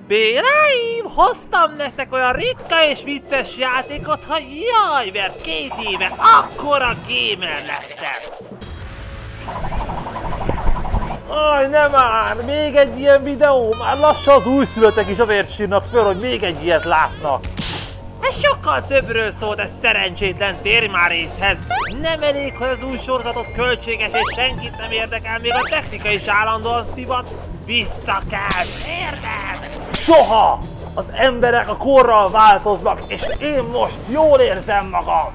Béráim, hoztam nektek olyan ritka és vicces játékot, hogy jaj, mert 2 éve akkora gamer lettem. Aj, nem már! Még egy ilyen videó! Már lassan az újszülöttek is azért sírnak föl, hogy még egy ilyet látnak. Ez sokkal többről szólt ez szerencsétlen térmárészhez. Nem elég, hogy az új sorozatot költséges és senkit nem érdekel, még a technika is állandóan szivat. Vissza kell térned! Soha! Az emberek a korral változnak, és én most jól érzem magam!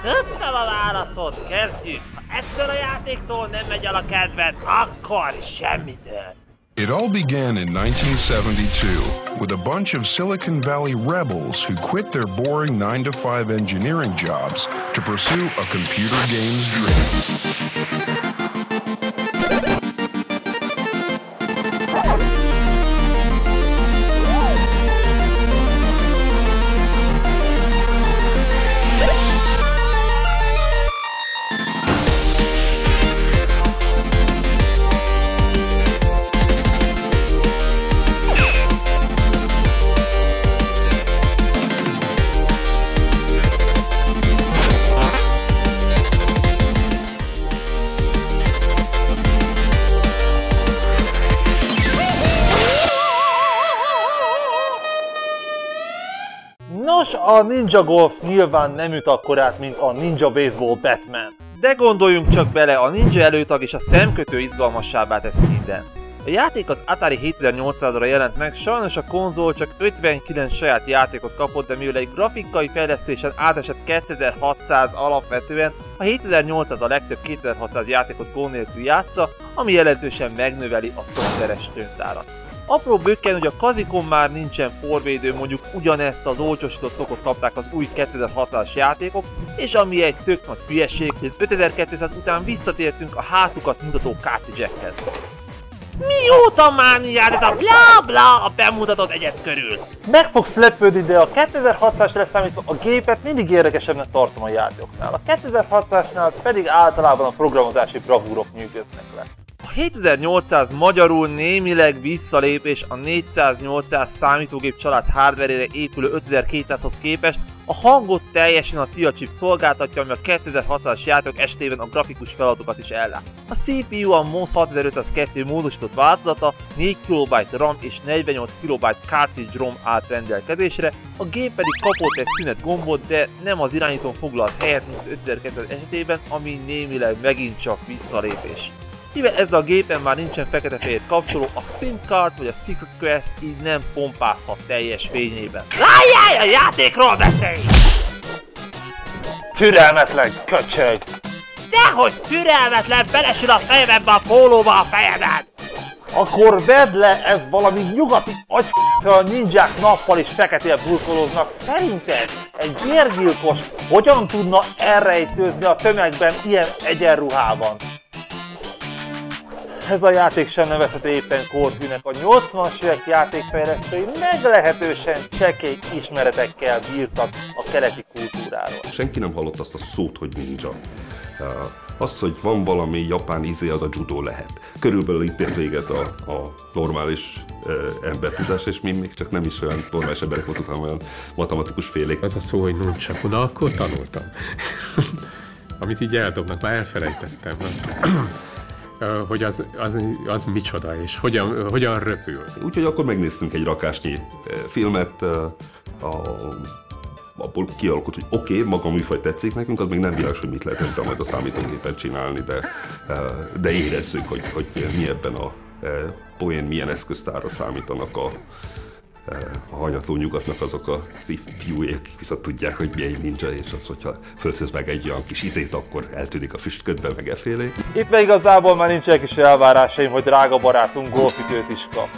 Tudtam a válaszod, kezdjük! Ha ettől a játéktól nem megy el a kedved, akkor semmitől! It all began in 1972 with a bunch of Silicon Valley rebels who quit their boring 9-to-5 engineering jobs to pursue a computer games dream. Nos, a Ninja Golf nyilván nem üt akkorát, mint a Ninja Baseball Batman. De gondoljunk csak bele, a ninja előtag és a szemkötő izgalmasabbá teszi minden. A játék az Atari 7800-ra jelent meg, sajnos a konzol csak 59 saját játékot kapott, de mivel egy grafikai fejlesztésen átesett 2600 alapvetően, a 7800 a legtöbb 2600 játékot gond nélkül játsza, ami jelentősen megnöveli a szoftveres könyvtárat. Apró bökken, hogy a Kazikon már nincsen forvédő, mondjuk ugyanezt az olcsosított tokot kapták az új 2600-as játékok, és ami egy tök nagy hülyeség, hogy az 5200 után visszatértünk a hátukat mutató cartridge-ekhez. Mióta mániád ez a bla bla a bemutatott egyet körül? Meg fogsz lepődni, de a 2600-as leszámítva a gépet mindig érdekesebbnek tartom a játékoknál. A 2600-asnál pedig általában a programozási bravúrok nyűgöznek le. A 7800 magyarul némileg visszalépés a 400-800 számítógép család hardverére épülő 5200-hoz képest, a hangot teljesen a TIA chip szolgáltatja, ami a 2600-as játék esetében a grafikus feladatokat is ellát. A CPU a MOS 6502 módosított változata, 4 KB RAM és 48 KB cartridge ROM állt rendelkezésre, a gép pedig kapott egy szünet gombot, de nem az irányítón foglalt helyet, mint az 5200 esetében, ami némileg megint csak visszalépés. Mivel ezzel a gépen már nincsen fekete-fehér kapcsoló, a SIM card vagy a Secret Quest így nem pompázhat teljes fényében. Lájjál, a játékról beszélj! Türelmetlen köcsög! Dehogy türelmetlen, belesül a fejembe a pólóba a fejedet! Akkor vedd le, ez valami nyugati agy***, a ninják nappal is feketén burkolóznak. Szerinted egy vérgyilkos hogyan tudna elrejtőzni a tömegben ilyen egyenruhában? Ez a játék sem nevezhető éppen korhűnek, a 80-as évek játékfejlesztői meglehetősen csekély ismeretekkel bírtak a keleti kultúráról. Senki nem hallott azt a szót, hogy ninja. Azt, hogy van valami japán izé, az a judo lehet. Körülbelül itt ért véget a normális embertudás, és mi még csak nem is olyan normális emberek voltunk, hanem olyan matematikus félék. Az a szó, hogy nunchaku, na akkor tanultam. Amit így eldobnak, már elfelejtettem. Hogy az micsoda, és hogyan röpül. Úgyhogy akkor megnéztünk egy rakásnyi filmet, abból kialakult, hogy oké, maga a műfaj tetszik nekünk, az még nem világos, hogy mit lehet ezzel majd a számítógépen csinálni, de érezzük, hogy mi ebben a poén milyen eszköztárra számítanak a hanyatló nyugatnak azok az ifjúék, viszont tudják, hogy mi egy ninja, és az, hogyha föltesz meg egy olyan kis izét, akkor eltűnik a füstködben meg efélé. Itt meg igazából már nincsenek is elvárásaim, hogy drága barátunk golfütőt is kap.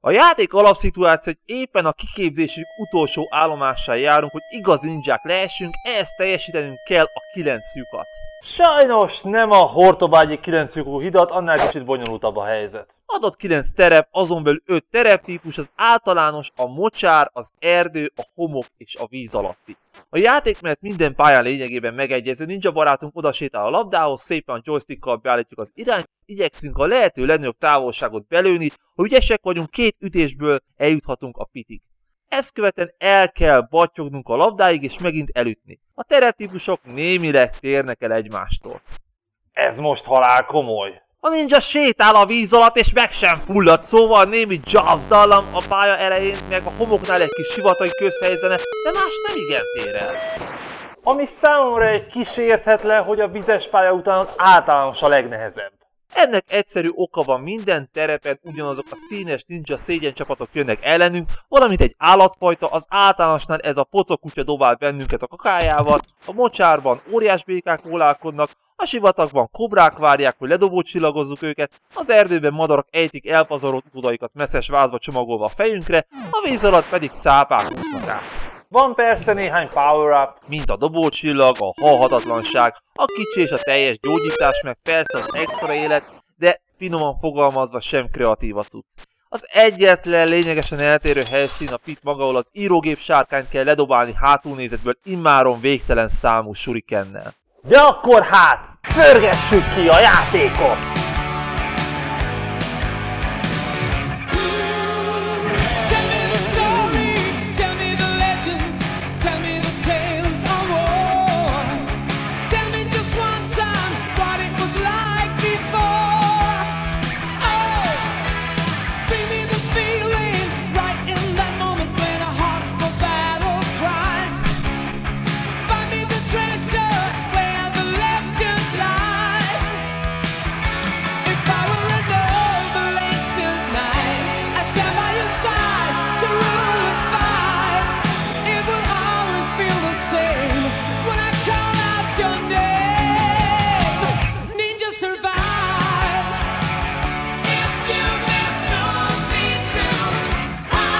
A játék alapszituáció, hogy éppen a kiképzésük utolsó állomásán járunk, hogy igazi ninják lehessünk, ehhez teljesítenünk kell a 9 lyukat. Sajnos nem a Hortobágyi 9 lyukú hidat, annál kicsit bonyolultabb a helyzet. Adott 9 terep, azon belül 5 tereptípus, az általános, a mocsár, az erdő, a homok és a víz alatti. A játékmenet minden pályán lényegében megegyező, ninja barátunk odasétál a labdához, szépen a joystickkal beállítjuk az irányt, igyekszünk a lehető legnagyobb távolságot belőni, ha ügyesek vagyunk, 2 ütésből eljuthatunk a pitig. Ezt követően el kell battyognunk a labdáig és megint elütni. A tereptípusok némileg térnek el egymástól. Ez most halál komoly. A ninja sétál a víz alatt és meg sem fullad, szóval némi Jaws dallam a pálya elején, meg a homoknál egy kis sivatagi közhelyzene, de más nem igen tér el. Ami számomra egy kis érthetlen, hogy a vizes pálya után az általános a legnehezebb. Ennek egyszerű oka van, minden terepen ugyanazok a színes ninja szégyencsapatok jönnek ellenünk, valamint egy állatfajta, az általánosnál ez a pocokutya dobál bennünket a kakájával, a mocsárban óriásbékák volálkodnak, a sivatagban kobrák várják, hogy ledobócsillagozzuk őket, az erdőben madarak ejtik elpazarolt utodaikat messzes vázba csomagolva a fejünkre, a víz alatt pedig cápák úsznak át. Van persze néhány power-up, Mint a dobócsillag, a halhatatlanság, a kicsi és a teljes gyógyítás, meg persze az extra élet, de finoman fogalmazva sem kreatív a cucc. Az egyetlen lényegesen eltérő helyszín a pit maga, ahol az írógép sárkányt kell ledobálni hátulnézetből immáron végtelen számú shurikennel. de akkor hát, pörgessük ki a játékot! Tell me the story, tell me the legend, tell me the tales of war. Tell me just one time what it was like before. Oh, bring me the feeling right in that moment when a heart for battle cries. Find me the treasure where the legend lies. If I were a noble ancient knight, I'd stand by your side to rule and fight. It will always feel the same when I call out your name. Ninja survive. If you miss something to hide.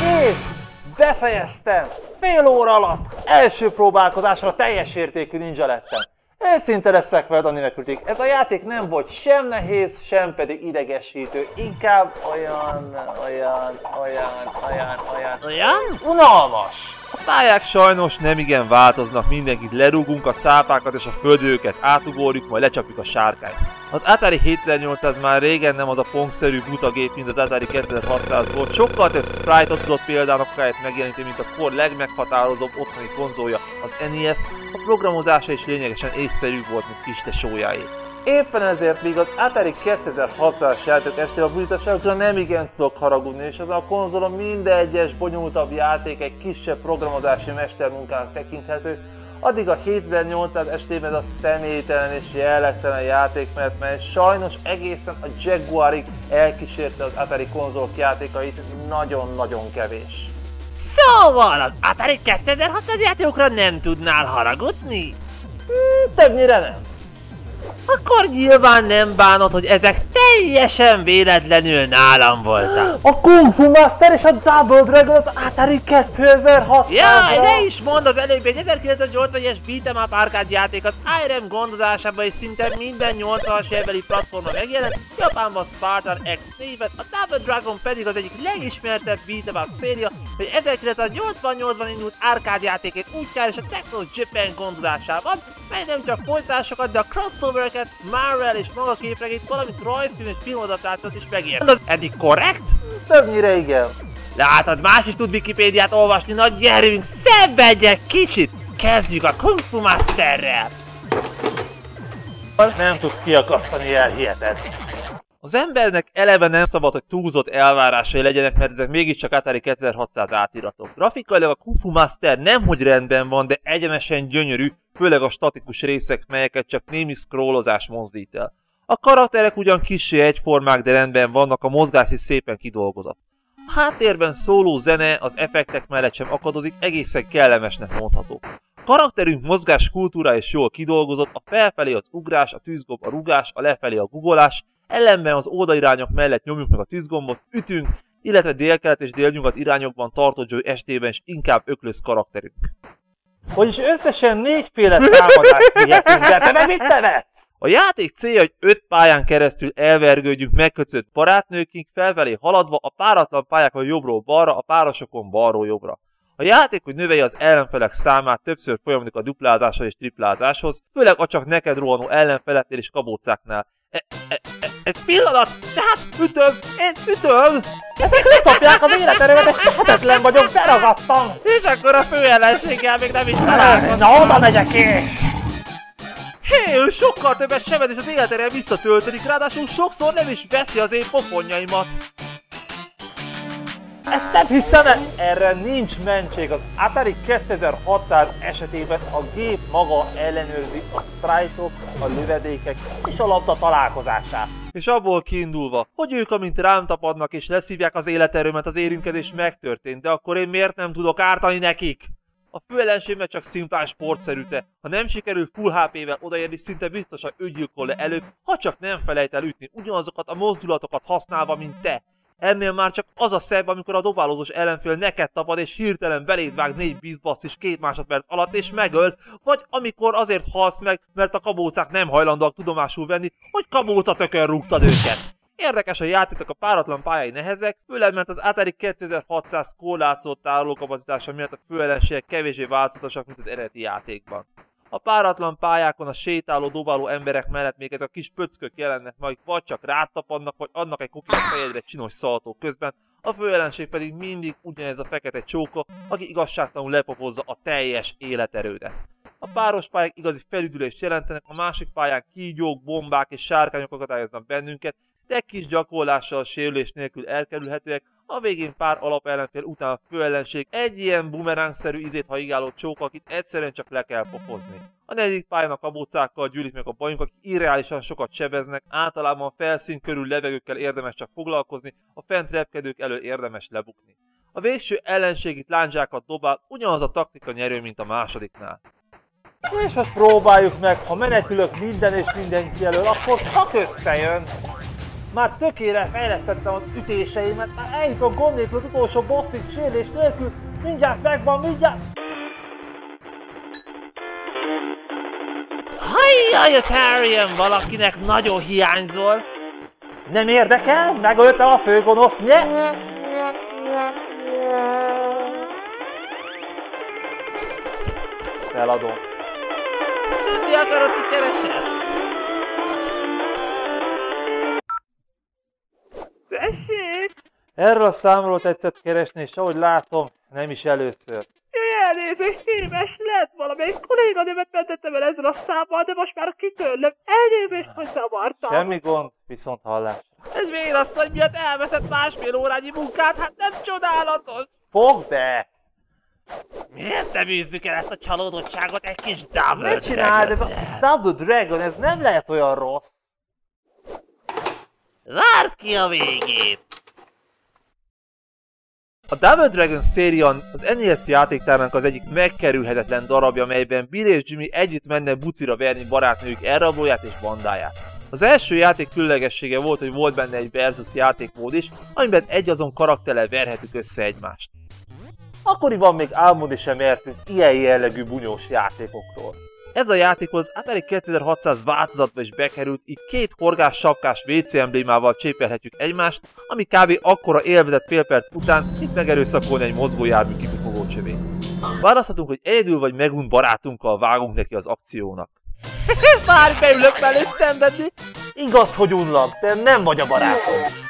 Kész! Befejeztem! Fél óra alatt első próbálkozásra teljes értékű ninja lettem. Őszinte leszek veled, Dani Nekülték. Ez a játék nem volt sem nehéz, sem pedig idegesítő. Inkább olyan unalmas. A pályák sajnos nem igen változnak, mindenkit lerúgunk, a cápákat és a földőket átugorjuk, majd lecsapjuk a sárkányt. Az Atari 7800 már régen nem az a pongszerű buta gép, mint az Atari 2600 volt, sokkal több sprite-ot tudott például helyett megjeleníteni, mint a kor legmeghatározóbb otthoni konzolja, az NES, a programozása is lényegesen észszerű volt, mint kis tesójáé. Éppen ezért még az Atari 2600-as játék estére a bújításokra nem igen tudok haragudni, és ez a konzolon minden egyes bonyolultabb játék egy kisebb programozási mestermunkának tekinthető, addig a 7800 estében a személytelen és jellegtelen játék, mert sajnos egészen a Jaguarig elkísérte az Atari konzolok játékait, nagyon-nagyon kevés. Szóval az Atari 2600 játékokra nem tudnál haragudni? Többnyire nem. Akkor nyilván nem bánod, hogy ezek teljesen véletlenül nálam voltak. A Kung Fu Master és a Double Dragon az Atari 2600-ra! Jaj, ne is mondd, az előbb egy 1980-es beat'em up arcade játék az IREM gondozásában és szinte minden 80-as évbeli platformon megjelent, Japánban Spartan X néven, a Double Dragon pedig az egyik legismertebb beat'em up széria, hogy 1988-ban indult arcade játékét útján és a Techno Japan gondozásában, mely nem csak folytásokat, de a crossovereket, Marvel és maga képregét, valamint rajzfilm és filmadaptációt is megért. Az eddig korrekt? Többnyire igen. Látod, más is tud Wikipédiát olvasni, na gyerünk, szenvedjek kicsit! Kezdjük a Kung Fu Masterrel! Nem tudsz kiakasztani, elhiheted. Az embernek eleve nem szabad, hogy túlzott elvárásai legyenek, mert ezek mégiscsak Atari 2600 átiratok. Grafikailag a Kung Fu Master nemhogy rendben van, de egyenesen gyönyörű, főleg a statikus részek, melyeket csak némi scrollozás mozdít el. A karakterek ugyan kissé egyformák, de rendben vannak, a mozgás is szépen kidolgozott. A háttérben szóló zene az effektek mellett sem akadozik, egészen kellemesnek mondható. A karakterünk mozgás kultúra is jól kidolgozott, a felfelé az ugrás, a tűzgomb a rugás, a lefelé a guggolás, ellenben az oldalirányok mellett nyomjuk meg a tűzgombot, ütünk, illetve délkelet és délnyugat irányokban tartott Joy estében is inkább öklöz karakterünk. Vagyis összesen 4 féle támadást vihetünk, de te meg mit nevetsz? A játék célja, hogy 5 pályán keresztül elvergődjünk megkötött barátnőkig, felfelé haladva a páratlan pályákon jobbról balra, a párosokon balról jobbra. A játék, hogy növelje az ellenfelek számát, többször folyamodik a duplázáshoz és triplázáshoz, főleg a csak neked rohanó ellenfeleknél és kabócáknál. Egy pillanat! Tehát ütöm! Én ütöm! Ezek leszopják az életerőmet, és tehetetlen vagyok, beragadtam! És akkor a főellenséggel még nem is találkoztam! Na, oda megyek és... Hé, ő sokkal többet sebed és az életerően visszatöltedik, ráadásul sokszor nem is veszi az én pofonjaimat. Ezt nem hiszem el! Erre nincs mentség. Az Atari 2600 esetében a gép maga ellenőrzi a sprite-ok, a lövedékek és a labda találkozását. És abból kiindulva, hogy ők amint rám tapadnak és leszívják az életerőmet, az érintkezés megtörtént, de akkor én miért nem tudok ártani nekik? A főellenséget csak szimplán sportszerűte. Ha nem sikerül full HP-vel odaérni, szinte biztosan ő gyilkol le előbb, ha csak nem felejt el ütni ugyanazokat a mozdulatokat használva, mint te. Ennél már csak az a szebb, amikor a dobálózós ellenfél neked tapad és hirtelen beléd vág 4 bizbaszt 2 másodperc alatt és megöl, vagy amikor azért halsz meg, mert a kabócák nem hajlandóak tudomásul venni, hogy kabóca tökön rúgtad őket. Érdekes a játéknak a páratlan pályái nehezek, főleg mert az Atari 2600 korlátozott tárolókapacitása miatt a főellenségek kevésbé változatosak, mint az eredeti játékban. A páratlan pályákon a sétáló, dobáló emberek mellett még ezek a kis pöckök jelennek majd, vagy csak rátapadnak, vagy adnak egy kokit a fejedre csinos szaltó közben, a főellenség pedig mindig ugyanez a fekete csóka, aki igazságtalanul lepopozza a teljes életerődet. A páros pályák igazi felüdülést jelentenek, a másik pályán kígyók, bombák és sárkányok akadályoznak bennünket, de kis gyakorlással sérülés nélkül elkerülhetőek, a végén pár alapellenfél után a főellenség egy ilyen bumerangszerű izét haigáló csóka, akit egyszerűen csak le kell pofozni. A negyedik pályán a kabócákkal gyűlik meg a bajunk, akik irreálisan sokat sebeznek, általában a felszín körül levegőkkel érdemes csak foglalkozni, a fent repkedők elől érdemes lebukni. A végső ellenség itt lándzsákat dobál, ugyanaz a taktika nyerő, mint a másodiknál. És most próbáljuk meg, ha menekülök minden és mindenki elől, akkor csak összejön. Már tökére fejlesztettem az ütéseimet, már eljutok gond nélkül az utolsó bosszig sérülés nélkül, mindjárt megvan, mindjárt... Hajjaj, Tarian, valakinek nagyon hiányzol! Nem érdekel, megöltem a főgonosz, nye? Feladom. Tudni akarod, ki keresed? Tessék! Erről a számról tetszett keresni, és ahogy látom, nem is először. Jaj, elnézést, téves lett valamelyik kolléganőmet mentettem el ezzel a számmal, de most már kitörlöm. Elnézést, hogy zavartam. Semmi gond, viszont hallásra. Ez vénasszony miatt elveszett másfél órányi munkát, hát nem csodálatos! Fogd be! Miért nem űzzük el ezt a csalódottságot egy kis Double Ne csináld, ez a Double Dragon, ez nem lehet olyan rossz. Várd ki a végét! A Double Dragon széria az NES játéktárnak az egyik megkerülhetetlen darabja, melyben Bill és Jimmy együtt menne bucira verni barátnőjük elrablóját és bandáját. Az első játék különlegessége volt, hogy volt benne egy versus játékmód is, amiben egy azon karakterrel verhetük össze egymást. Akkoriban még álmodni sem mertünk ilyen jellegű bunyós játékokról. Ez a játék az Atari 2600 változatba is bekerült, így 2 horgás sapkás WC emblémával csépelhetjük egymást, ami kb. Akkora élvezett fél perc után, mint megerőszakolni egy mozgójármű kipufogó csövét. Választhatunk, hogy egyedül vagy megunt barátunkkal vágunk neki az akciónak. Várj, beülök mellét szenvedni! Igaz, hogy unlak, de nem vagy a barátom.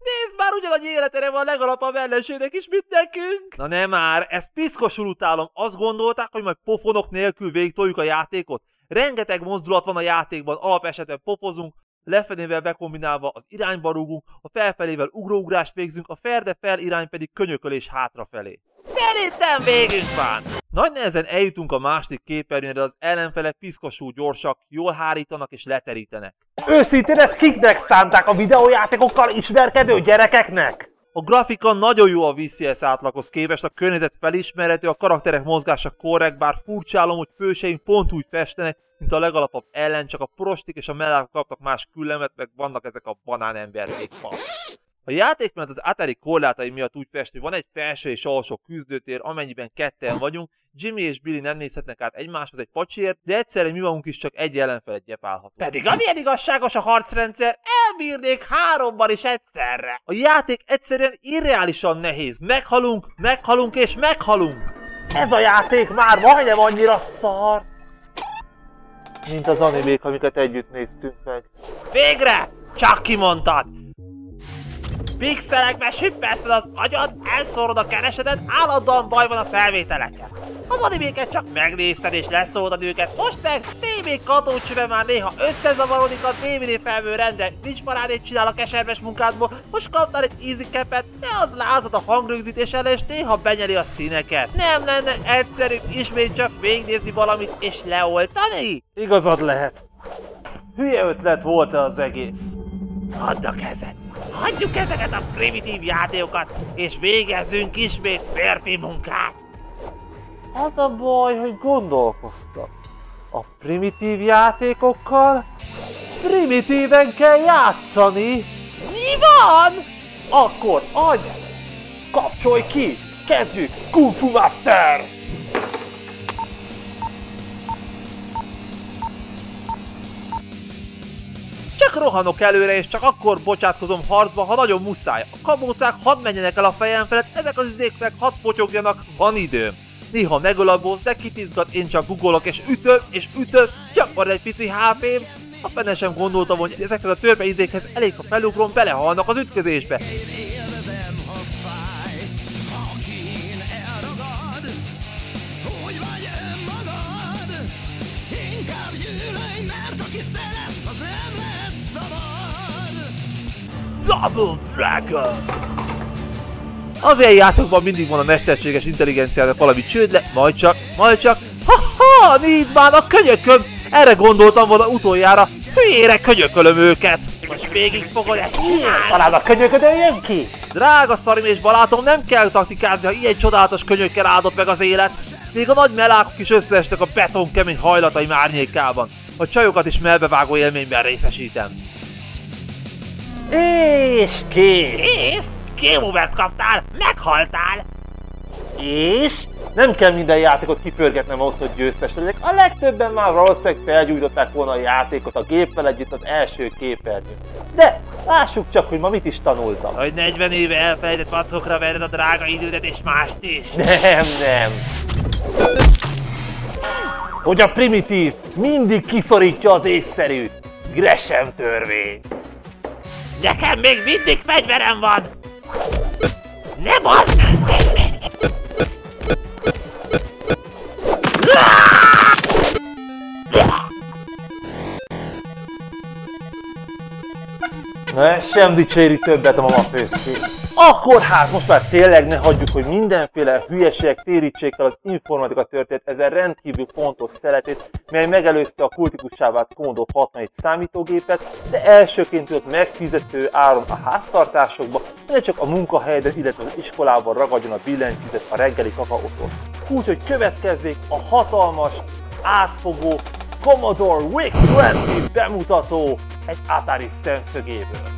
Nézd már, ugyanannyi életere van legalapabb ellenségnek is, mint nekünk! Na nem már, ezt piszkosul utálom. Azt gondolták, hogy majd pofonok nélkül végigtoljuk a játékot? Rengeteg mozdulat van a játékban, alapesetben pofozunk, lefedével bekombinálva az irányba rúgunk, a felfelével ugróugrást végzünk, a fel irány pedig könyökölés hátrafelé. Szerintem végünk van! Nagy nehezen eljutunk a második képernyőre, de az ellenfelek piszkosul gyorsak, jól hárítanak és leterítenek. Őszintén ezt kiknek szánták, a videójátékokkal ismerkedő gyerekeknek? A grafika nagyon jó a VCS átlaghoz képest, a környezet felismerhető, a karakterek mozgása korrekt, bár furcsálom, hogy főseink pont úgy festenek, mint a legalapabb ellen, csak a prostik és a mellák kaptak más küllemet, meg vannak ezek a banánemberkék fasz. A játékmenet az Atari korlátai miatt úgy fest, hogy van egy felső és alsó küzdőtér, amennyiben ketten vagyunk, Jimmy és Billy nem nézhetnek át egymáshoz egy pacsiért, de egyszerre mi magunk is csak egy ellenfelet gyepálhatunk. Pedig amilyen igazságos a harcrendszer, elbírnék 3-ban is egyszerre. A játék egyszerűen irreálisan nehéz. Meghalunk és meghalunk. Ez a játék már majdnem annyira szar, mint az animék, amiket együtt néztünk meg. Végre! Csak kimondtad! Pixelekbe süppeszted az agyad, elszórod a keresedet, állandóan baj van a felvételekkel. Az animéket csak megnézted és leszóltad őket, most meg TV katócsöve már néha összezavarodik a DVD felvő rendre, nincs parádét csinál a keserves munkádból, most kaptál egy easy capet, de az lázad a hangrögzítés ellen és néha benyeli a színeket. Nem lenne egyszerűbb ismét csak végignézni valamit és leoltani? Igazad lehet. Hülye ötlet volt az egész. Add a kezed! Hagyjuk ezeket a primitív játékokat, és végezzünk ismét férfi munkát! Az a baj, hogy gondolkoztam. A primitív játékokkal primitíven kell játszani. Mi van? Akkor adj! Kapcsolj ki! Kezdjük! Kung Fu Master! Csak rohanok előre, és csak akkor bocsátkozom harcba, ha nagyon muszáj. A kamócák hadd menjenek el a fejem felett, ezek az izék meg hadd potyogjanak, van időm. Néha megöl a boss, de kitizgat, én csak googolok és ütöm, csak van egy pici HP-m. A fene sem gondoltam, hogy ezekhez a törpe izékhez elég, ha felugrom, belehalnak az ütközésbe. Double Dragon! Az ilyen játékban mindig van a mesterséges intelligenciának valami csődle, majd csak, ha-ha, nézd már a könyököm! Erre gondoltam volna utoljára, hülyére könyökölöm őket! Most végig fogod ezt csinálni! Talán a könyöködön jön ki? Drága szarim és barátom, nem kell taktikázni, ha ilyen csodálatos könyökkel áldott meg az élet. Még a nagy melákok is összeestek a beton kemény hajlataim árnyékában. A csajokat is melbevágó élményben részesítem. És kész! Kész? Game Overt kaptál, meghaltál! És nem kell minden játékot kipörgetnem ahhoz, hogy győztes legyek. A legtöbben már valószínűleg felgyújtották volna a játékot a géppel együtt az első képernyőn. De lássuk csak, hogy ma mit is tanultam. Hogy 40 éve elfelejtett vackokra verred a drága idődet és mást is. Nem. Hogy a primitív mindig kiszorítja az észszerűt. Gresham törvény. Nekem még mindig fegyverem van! Ne bassz! Na ez sem dicséri többet a mama főzté. Akkor hát most már tényleg ne hagyjuk, hogy mindenféle hülyeségek térítsék el az informatika történet ezen rendkívül fontos szeletét, mely megelőzte a kultikussá vált Commodore 64 számítógépet, de elsőként tudott megfizető áron a háztartásokba, de csak a munkahelyeden, illetve az iskolában ragadjon a billentyűzet a reggeli kakaótól. Úgyhogy következzék a hatalmas, átfogó Commodore VIC-20 bemutató egy Atari szemszögéből.